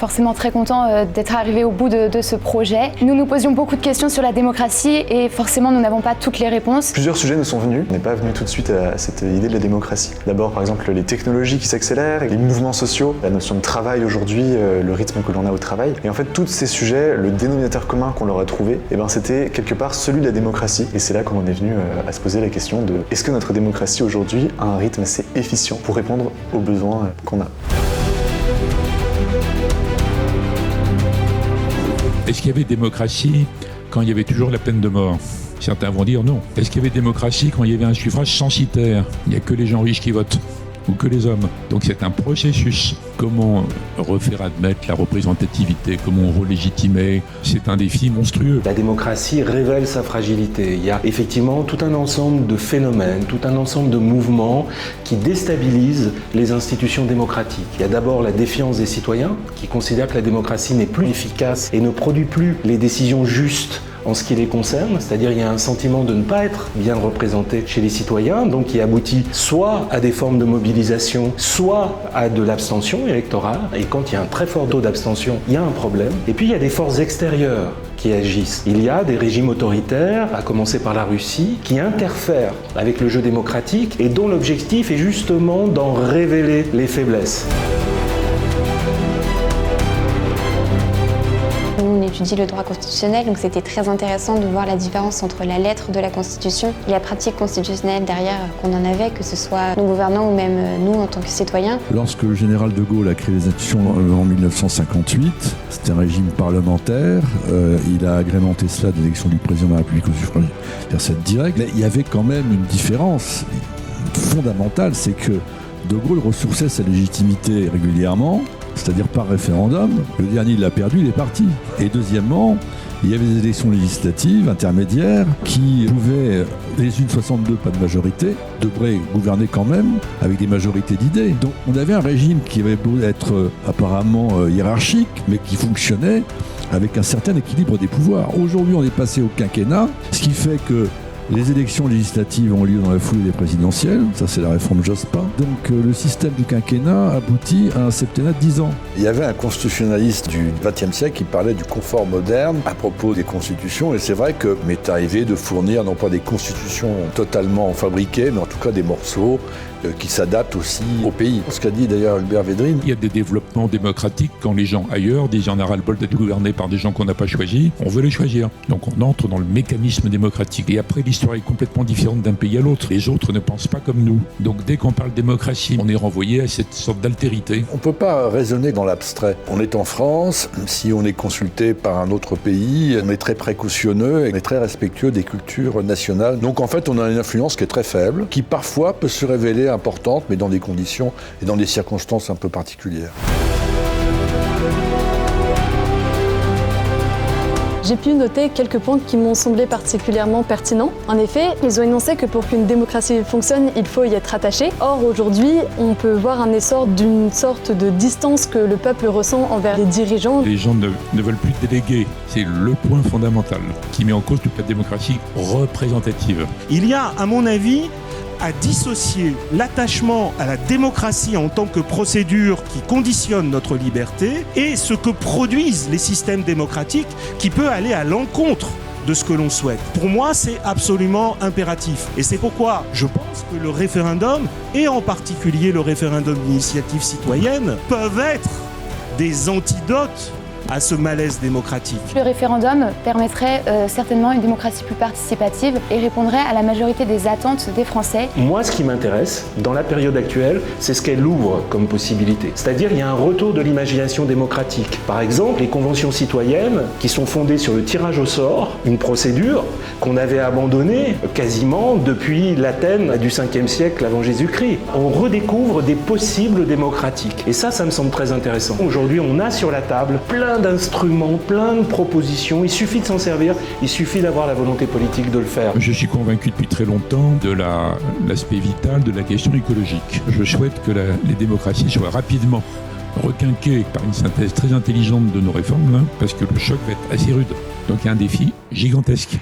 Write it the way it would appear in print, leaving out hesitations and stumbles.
forcément très contents d'être arrivés au bout de ce projet. Nous nous posions beaucoup de questions sur la démocratie et forcément nous n'avons pas toutes les réponses. Plusieurs sujets nous sont venus. On n'est pas venu tout de suite à cette idée de la démocratie. D'abord par exemple les technologies qui s'accélèrent, les mouvements sociaux, la notion de travail aujourd'hui, le rythme que l'on a au travail. Et en fait tous ces sujets, le dénominateur commun qu'on leur a trouvé, c'était quelque part celui de la démocratie. Et c'est là qu'on en est venu à se poser la question de est-ce que notre démocratie aujourd'hui a un rythme assez efficient pour répondre aux besoins qu'on a. Est-ce qu'il y avait démocratie quand il y avait toujours la peine de mort ? Certains vont dire non. Est-ce qu'il y avait démocratie quand il y avait un suffrage censitaire ? Il n'y a que les gens riches qui votent, ou que les hommes. Donc c'est un processus. Comment refaire admettre la représentativité, comment relégitimer, c'est un défi monstrueux. La démocratie révèle sa fragilité. Il y a effectivement tout un ensemble de phénomènes, tout un ensemble de mouvements qui déstabilisent les institutions démocratiques. Il y a d'abord la défiance des citoyens qui considèrent que la démocratie n'est plus efficace et ne produit plus les décisions justes en ce qui les concerne, c'est-à-dire il y a un sentiment de ne pas être bien représenté chez les citoyens, donc qui aboutit soit à des formes de mobilisation, soit à de l'abstention électorale, et quand il y a un très fort taux d'abstention, il y a un problème. Et puis il y a des forces extérieures qui agissent. Il y a des régimes autoritaires, à commencer par la Russie, qui interfèrent avec le jeu démocratique et dont l'objectif est justement d'en révéler les faiblesses. On étudie le droit constitutionnel, donc c'était très intéressant de voir la différence entre la lettre de la Constitution et la pratique constitutionnelle derrière qu'on en avait, que ce soit nos gouvernants ou même nous en tant que citoyens. Lorsque le général de Gaulle a créé les institutions en 1958, c'était un régime parlementaire, il a agrémenté cela d'élection du président de la République au suffrage universel direct, mais il y avait quand même une différence fondamentale, c'est que de Gaulle ressourçait sa légitimité régulièrement, c'est-à-dire par référendum. Le dernier, il l'a perdu, il est parti. Et deuxièmement, il y avait des élections législatives intermédiaires qui pouvaient, les unes 62, pas de majorité, devraient gouverner quand même avec des majorités d'idées. Donc on avait un régime qui avait beau être apparemment hiérarchique, mais qui fonctionnait avec un certain équilibre des pouvoirs. Aujourd'hui, on est passé au quinquennat, ce qui fait que les élections législatives ont lieu dans la foulée des présidentielles, ça c'est la réforme Jospin. Donc le système du quinquennat aboutit à un septennat de 10 ans. Il y avait un constitutionnaliste du XXe siècle qui parlait du confort moderne à propos des constitutions, et c'est vrai que m'est arrivé de fournir non pas des constitutions totalement fabriquées, mais en tout cas des morceaux qui s'adaptent aussi au pays. Ce qu'a dit d'ailleurs Albert Védrine. Il y a des développements démocratiques quand les gens ailleurs disent on a ras-le-bol d'être gouverné par des gens qu'on n'a pas choisis, on veut les choisir. Donc on entre dans le mécanisme démocratique. Et après l'histoire est complètement différente d'un pays à l'autre. Les autres ne pensent pas comme nous. Donc dès qu'on parle démocratie, on est renvoyé à cette sorte d'altérité. On ne peut pas raisonner dans l'abstrait. On est en France, si on est consulté par un autre pays, on est très précautionneux et on est très respectueux des cultures nationales. Donc en fait on a une influence qui est très faible, qui parfois peut se révéler importante, mais dans des conditions et dans des circonstances un peu particulières. J'ai pu noter quelques points qui m'ont semblé particulièrement pertinents. En effet, ils ont énoncé que pour qu'une démocratie fonctionne, il faut y être attaché. Or, aujourd'hui, on peut voir un essor d'une sorte de distance que le peuple ressent envers les dirigeants. Les gens ne veulent plus déléguer. C'est le point fondamental qui met en cause toute la démocratie représentative. Il y a, à mon avis, à dissocier l'attachement à la démocratie en tant que procédure qui conditionne notre liberté et ce que produisent les systèmes démocratiques qui peut aller à l'encontre de ce que l'on souhaite. Pour moi, c'est absolument impératif. Et c'est pourquoi je pense que le référendum, et en particulier le référendum d'initiative citoyenne, peuvent être des antidotes à ce malaise démocratique. Le référendum permettrait certainement une démocratie plus participative et répondrait à la majorité des attentes des Français. Moi, ce qui m'intéresse, dans la période actuelle, c'est ce qu'elle ouvre comme possibilité. C'est-à-dire, il y a un retour de l'imagination démocratique. Par exemple, les conventions citoyennes qui sont fondées sur le tirage au sort, une procédure qu'on avait abandonnée quasiment depuis l'Athènes du 5e siècle avant Jésus-Christ. On redécouvre des possibles démocratiques. Et ça me semble très intéressant. Aujourd'hui, on a sur la table plein d'instruments, plein de propositions. Il suffit de s'en servir, il suffit d'avoir la volonté politique de le faire. Je suis convaincu depuis très longtemps de l'aspect vital de la question écologique. Je souhaite que les démocraties soient rapidement requinquées par une synthèse très intelligente de nos réformes, parce que le choc va être assez rude. Donc il y a un défi gigantesque.